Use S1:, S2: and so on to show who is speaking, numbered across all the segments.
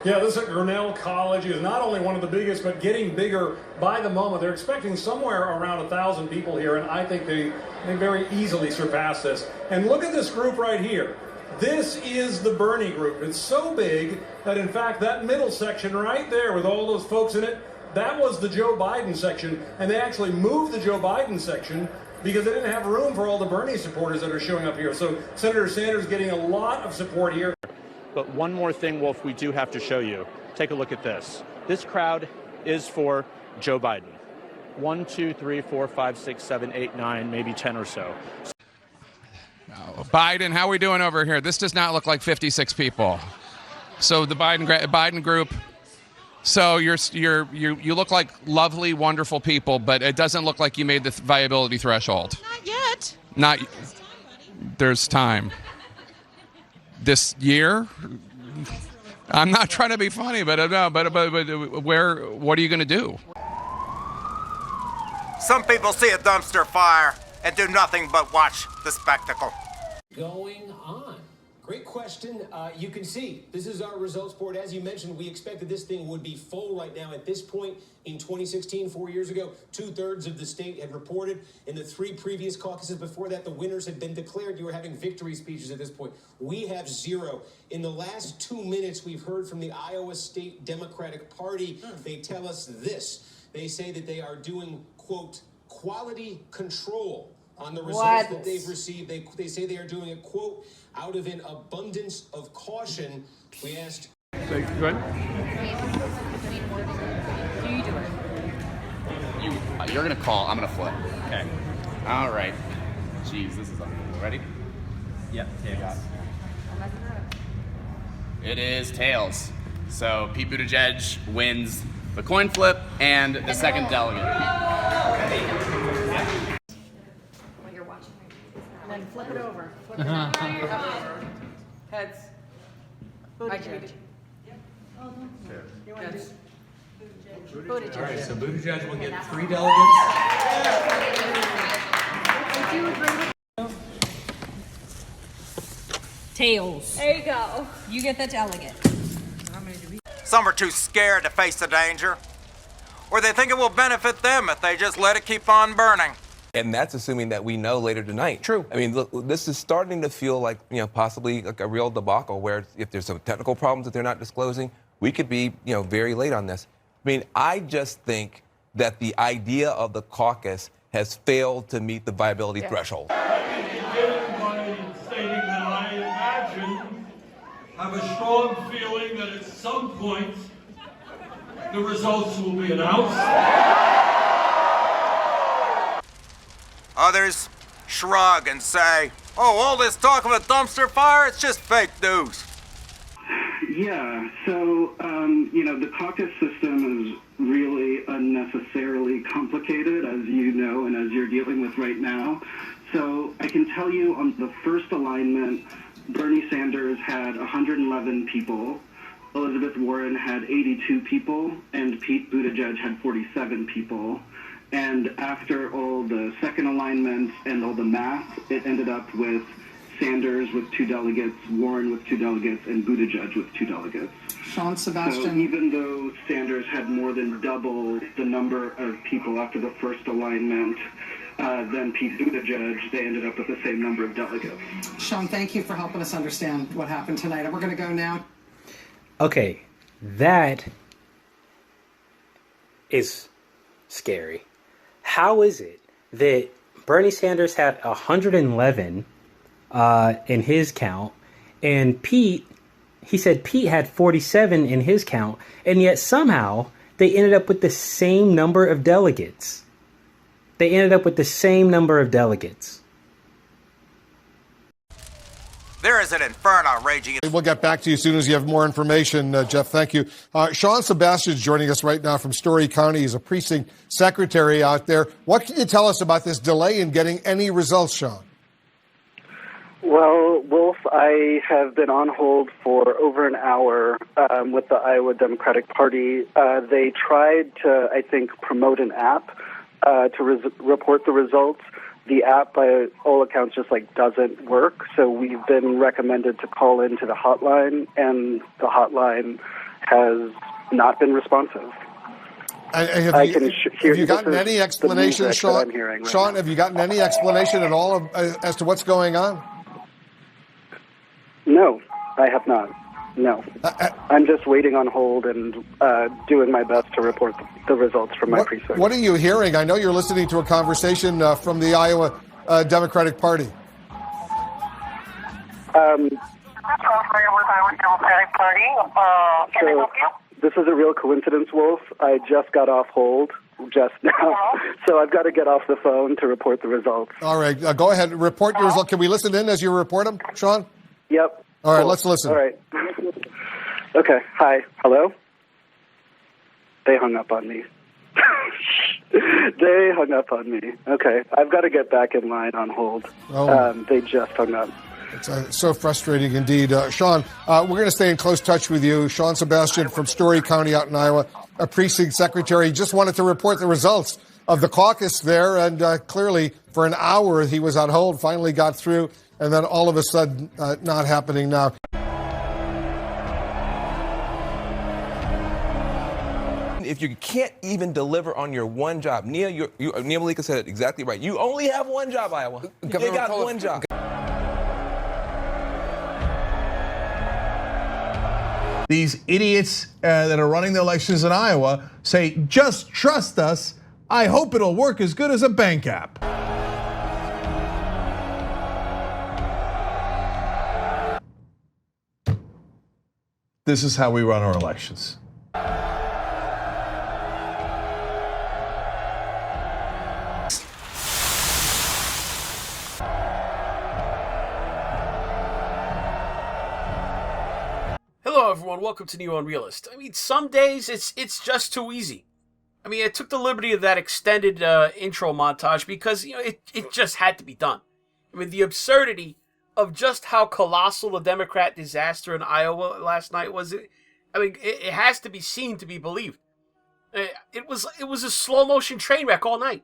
S1: Yeah, this is at Grinnell College. It is not only one of the biggest, but getting bigger by the moment. They're expecting somewhere around 1,000 people here, and I think they very easily surpass this. And look at this group right here. This is the Bernie group. It's so big that, in fact, that middle section right there with all those folks in it, that was the Joe Biden section, and they actually moved the Joe Biden section because they didn't have room for all the Bernie supporters that are showing up here. So Senator Sanders getting a lot of support here.
S2: But one more thing, Wolf, we do have to show you. Take a look at this. This crowd is for Joe Biden. 1, 2, 3, 4, 5, 6, 7, 8, 9, maybe 10 or so.
S3: Biden, how are we doing over here? This does not look like 56 people. So the Biden group. So you look like lovely, wonderful people, but it doesn't look like you made the viability threshold.
S4: Not yet.
S3: Not. There's time. This year? I'm not trying to be funny, but what are you going to do?
S5: Some people see a dumpster fire and do nothing but watch the spectacle.
S6: Going on? Great question. You can see this is our results board. As you mentioned, we expected this thing would be full right now. At this point in 2016, 4 years ago, 2/3 of the state had reported. In the 3 previous caucuses before that, the winners had been declared. You were having victory speeches at this point. We have 0. In the last 2 minutes, we've heard from the Iowa State Democratic Party. They tell us this. They say that they are doing, quote, quality control on the results that they've received. They say they are doing it, quote, out of an abundance of caution. We asked.
S3: So, go ahead.
S4: You do it.
S7: You're going to call. I'm going to flip. Okay. All right. Jeez, this is unbelievable. Ready?
S8: Yep. Tails.
S7: It is tails. So Pete Buttigieg wins the coin flip and the second delegate.
S4: And then flip it over. Flip it over. Heads. Buttigieg. You want to do Buttigieg.
S8: All right, so Buttigieg will get 3 delegates.
S4: Do you agree with Tails. There you go. You get the delegate.
S5: Some are too scared to face the danger, or they think it will benefit them if they just let it keep on burning.
S9: And that's assuming that we know later tonight.
S3: True.
S9: I mean, look, this is starting to feel like, possibly like a real debacle where if there's some technical problems that they're not disclosing, we could be, very late on this. I mean, I just think that the idea of the caucus has failed to meet the viability threshold.
S10: I begin by stating that I imagine, have a strong feeling that at some point the results will be announced.
S5: Others shrug and say, oh, all this talk of a dumpster fire, it's just fake news.
S11: Yeah, so, the caucus system is really unnecessarily complicated, as you know, and as you're dealing with right now. So I can tell you on the first alignment, Bernie Sanders had 111 people, Elizabeth Warren had 82 people, and Pete Buttigieg had 47 people. And after all the second alignments and all the math, it ended up with Sanders with 2 delegates, Warren with 2 delegates, and Buttigieg with 2 delegates.
S12: Sean Sebastian.
S11: So even though Sanders had more than double the number of people after the first alignment than Pete Buttigieg, they ended up with the same number of delegates.
S12: Sean, thank you for helping us understand what happened tonight. And we're going to go now.
S8: Okay, that is scary. How is it that Bernie Sanders had 111 in his count, and Pete had 47 in his count, and yet somehow they ended up with the same number of delegates?
S5: There is an inferno raging.
S13: We'll get back to you as soon as you have more information, Jeff. Thank you. Sean Sebastian is joining us right now from Story County. He's a precinct secretary out there. What can you tell us about this delay in getting any results, Sean?
S14: Well, Wolf, I have been on hold for over an hour with the Iowa Democratic Party. They tried to, I think, promote an app to report the results. The app, by all accounts, just doesn't work. So we've been recommended to call into the hotline, and the hotline has not been responsive.
S13: Have you gotten any explanation, Sean? Sean, have you gotten any explanation at all as to what's going on?
S14: No, I have not. No. I'm just waiting on hold and doing my best to report the results from my precinct.
S13: What are you hearing? I know you're listening to a conversation from the Iowa Democratic Party.
S14: So, this is a real coincidence, Wolf. I just got off hold just now, so I've got to get off the phone to report the results.
S13: All right, go ahead. Report your results. Can we listen in as you report them, Sean?
S14: Yep.
S13: All right, let's listen.
S14: All right. Okay. Hi. Hello? They hung up on me. They hung up on me. Okay. I've got to get back in line on hold. They just hung up.
S13: It's so frustrating indeed. Sean, we're going to stay in close touch with you. Sean Sebastian from Story County out in Iowa, a precinct secretary. Just wanted to report the results of the caucus there. And clearly, for an hour, he was on hold, finally got through. And then all of a sudden, not happening now.
S9: If you can't even deliver on your one job, Nia Malika said it exactly right. You only have one job, Iowa. They got one job.
S15: These idiots that are running the elections in Iowa say, just trust us. I hope it'll work as good as a bank app. This is how we run our elections.
S16: Hello everyone, welcome to NeoUnrealist. I mean, some days it's just too easy. I mean, I took the liberty of that extended intro montage because, you know, it just had to be done. I mean, the absurdity of just how colossal the Democrat disaster in Iowa last night was. I mean, it has to be seen to be believed. It was a slow motion train wreck all night.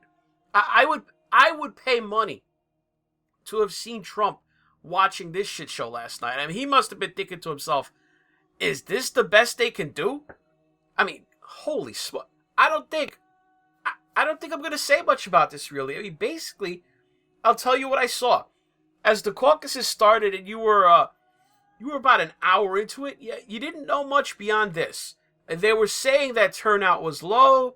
S16: I would pay money to have seen Trump watching this shit show last night. I mean, he must have been thinking to himself, "Is this the best they can do?" I mean, holy smoke! I don't think I'm gonna say much about this really. I mean, basically, I'll tell you what I saw. As the caucuses started and you were about an hour into it, you didn't know much beyond this. And they were saying that turnout was low,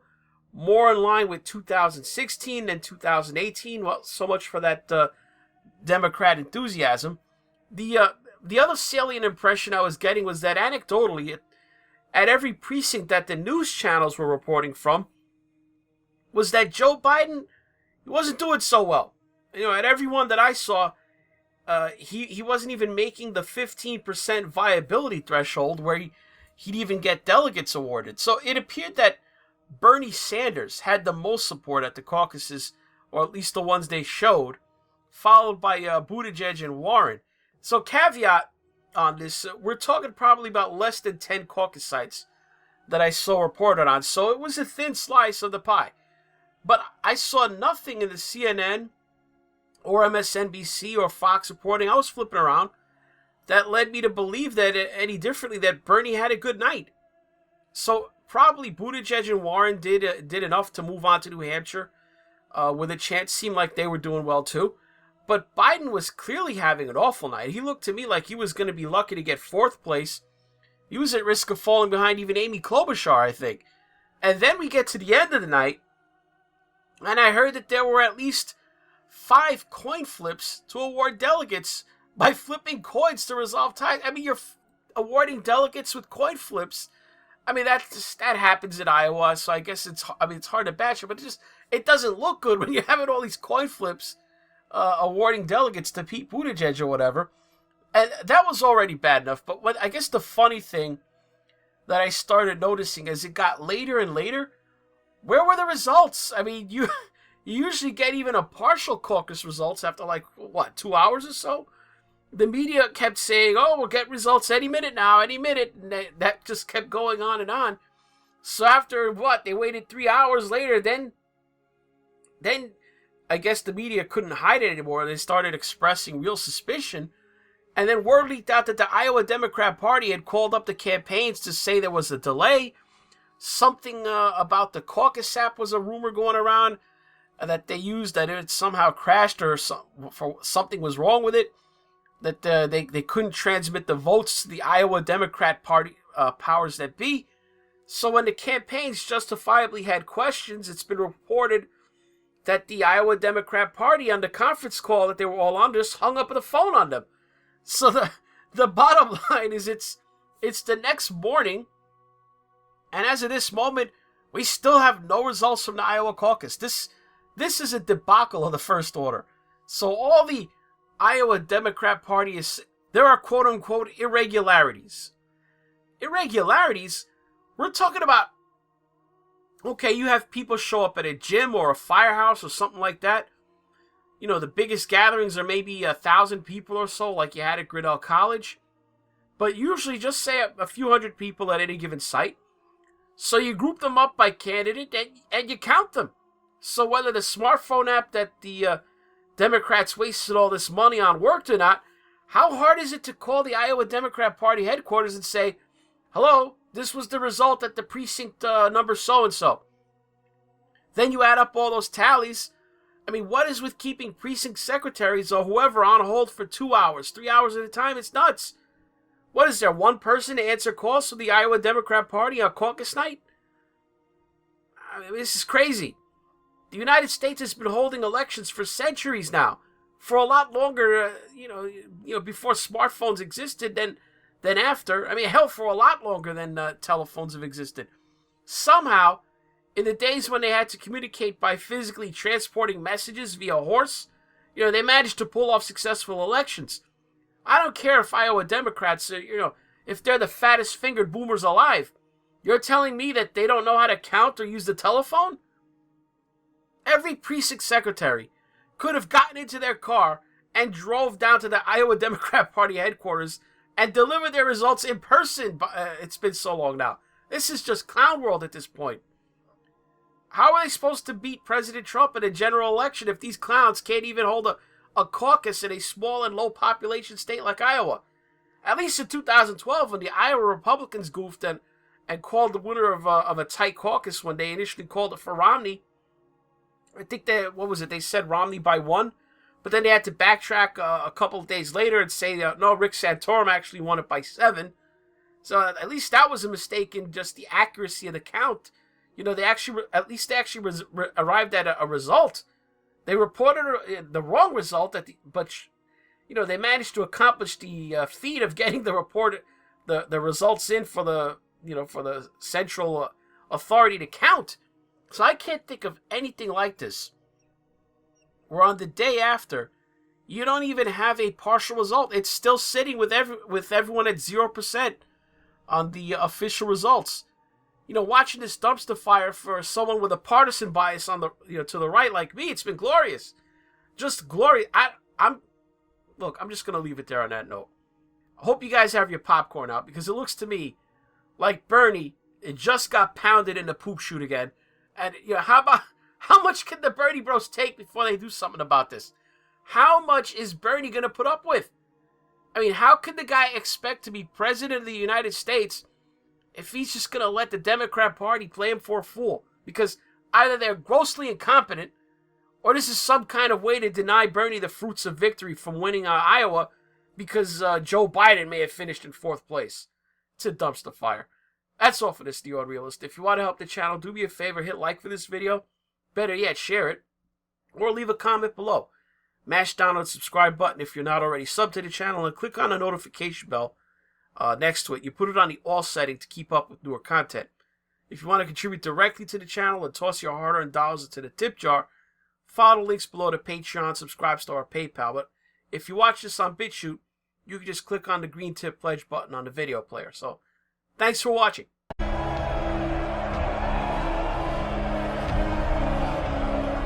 S16: more in line with 2016 than 2018. Well, so much for that Democrat enthusiasm. The other salient impression I was getting was that anecdotally, at every precinct that the news channels were reporting from, was that Joe Biden, he wasn't doing so well. You know, at every one that I saw, he wasn't even making the 15% viability threshold where he'd even get delegates awarded. So it appeared that Bernie Sanders had the most support at the caucuses, or at least the ones they showed, followed by Buttigieg and Warren. So caveat on this, we're talking probably about less than 10 caucus sites that I saw reported on. So it was a thin slice of the pie. But I saw nothing in the CNN or MSNBC or Fox reporting. I was flipping around that led me to believe that any differently, that Bernie had a good night. So probably Buttigieg and Warren did enough to move on to New Hampshire with a chance. Seemed like they were doing well too. But Biden was clearly having an awful night. He looked to me like he was going to be lucky to get fourth place. He was at risk of falling behind even Amy Klobuchar, I think. And then we get to the end of the night, and I heard that there were at least 5 coin flips to award delegates by flipping coins to resolve ties. I mean, you're awarding delegates with coin flips. I mean, that happens in Iowa, so I guess it's hard to bash it, but it doesn't look good when you're having all these coin flips awarding delegates to Pete Buttigieg or whatever. And that was already bad enough, but I guess the funny thing that I started noticing as it got later and later, where were the results? I mean, you usually get even a partial caucus results after 2 hours or so. The media kept saying, "Oh, we'll get results any minute now, any minute," and that just kept going on and on. So after they waited 3 hours later, then I guess the media couldn't hide it anymore. They started expressing real suspicion, And then word leaked out that the Iowa Democrat Party had called up the campaigns to say there was a delay. Something about the Caucus app was a rumor going around that they used, that it somehow crashed or something was wrong with it. That they couldn't transmit the votes to the Iowa Democrat Party powers that be. So when the campaigns justifiably had questions, it's been reported that the Iowa Democrat Party on the conference call that they were all on just hung up the phone on them. So the bottom line is it's the next morning, and as of this moment, we still have no results from the Iowa caucus. This is a debacle of the first order. So all the Iowa Democrat Party there are quote-unquote irregularities. Irregularities? We're talking about, okay, you have people show up at a gym or a firehouse or something like that. You know, the biggest gatherings are maybe 1,000 people or so, like you had at Grinnell College. But usually just say a few hundred people at any given site. So you group them up by candidate and you count them. So whether the smartphone app that the Democrats wasted all this money on worked or not, how hard is it to call the Iowa Democrat Party headquarters and say, hello, this was the result at the precinct number so-and-so. Then you add up all those tallies. I mean, what is with keeping precinct secretaries or whoever on hold for 2 hours, 3 hours at a time? It's nuts. What is there, one person to answer calls for the Iowa Democrat Party on caucus night? I mean, this is crazy. The United States has been holding elections for centuries now, for a lot longer, before smartphones existed than after. I mean, hell, for a lot longer than telephones have existed. Somehow, in the days when they had to communicate by physically transporting messages via horse, they managed to pull off successful elections. I don't care if Iowa Democrats, if they're the fattest fingered boomers alive. You're telling me that they don't know how to count or use the telephone? Every precinct secretary could have gotten into their car and drove down to the Iowa Democrat Party headquarters and delivered their results in person. It's been so long now. This is just clown world at this point. How are they supposed to beat President Trump in a general election if these clowns can't even hold a caucus in a small and low population state like Iowa? At least in 2012, when the Iowa Republicans goofed and called the winner of a tight caucus when they initially called it for Romney, I think they said Romney by 1, but then they had to backtrack a couple of days later and say, no, Rick Santorum actually won it by 7. So at least that was a mistake in just the accuracy of the count. They actually arrived at a result. They reported the wrong result, but they managed to accomplish the feat of getting the results in for the central authority to count. So I can't think of anything like this, where on the day after, you don't even have a partial result. It's still sitting with everyone at 0% on the official results. Watching this dumpster fire for someone with a partisan bias on the to the right like me, it's been glorious, just glorious. I'm just gonna leave it there on that note. I hope you guys have your popcorn out, because it looks to me like Bernie just got pounded in the poop chute again. And how much can the Bernie bros take before they do something about this? How much is Bernie gonna put up with? I mean, how can the guy expect to be president of the United States if he's just gonna let the Democrat Party play him for a fool? Because either they're grossly incompetent, or this is some kind of way to deny Bernie the fruits of victory from winning Iowa, because Joe Biden may have finished in 4th place. It's a dumpster fire. That's all for this NeoUnrealist. If you want to help the channel, do me a favor, hit like for this video. Better yet, share it. Or leave a comment below. Mash down on the subscribe button if you're not already subbed to the channel, and click on the notification bell next to it. You put it on the all setting to keep up with newer content. If you want to contribute directly to the channel and toss your hard-earned dollars into the tip jar, follow the links below to Patreon, Subscribestar, or PayPal. But if you watch this on BitChute, you can just click on the green tip pledge button on the video player. So, thanks for watching.